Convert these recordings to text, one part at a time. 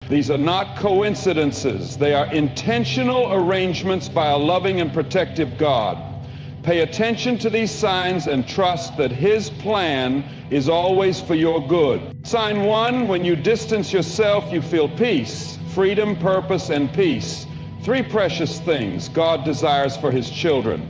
These are not coincidences. They are intentional arrangements by a loving and protective God. Pay attention to these signs and trust that His plan is always for your good. Sign 1, when you distance yourself, you feel peace, freedom, purpose, and peace. 3 precious things God desires for His children.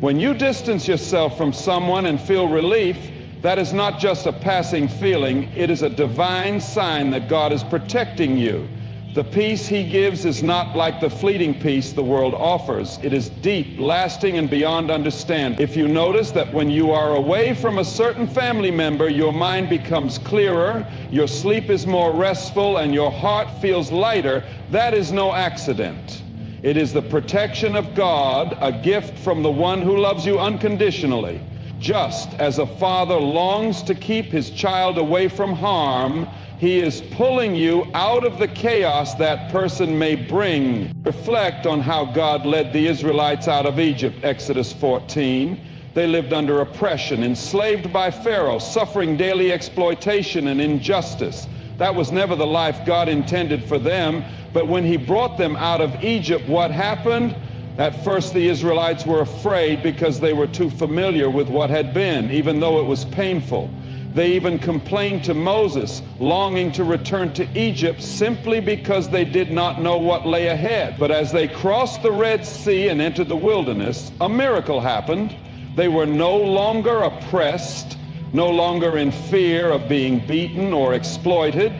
When you distance yourself from someone and feel relief, that is not just a passing feeling, it is a divine sign that God is protecting you. The peace He gives is not like the fleeting peace the world offers. It is deep, lasting, and beyond understanding. If you notice that when you are away from a certain family member, your mind becomes clearer, your sleep is more restful, and your heart feels lighter, that is no accident. It is the protection of God, a gift from the one who loves you unconditionally. Just as a father longs to keep his child away from harm, He is pulling you out of the chaos that person may bring. Reflect on how God led the Israelites out of Egypt, Exodus 14. They lived under oppression, enslaved by Pharaoh, suffering daily exploitation and injustice. That was never the life God intended for them. But when He brought them out of Egypt, what happened? At first the Israelites were afraid because they were too familiar with what had been, even though it was painful. They even complained to Moses, longing to return to Egypt simply because they did not know what lay ahead. But as they crossed the Red Sea and entered the wilderness, a miracle happened. They were no longer oppressed, no longer in fear of being beaten or exploited,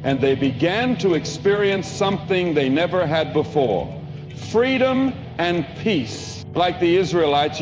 and they began to experience something they never had before: freedom and peace. Like the Israelites,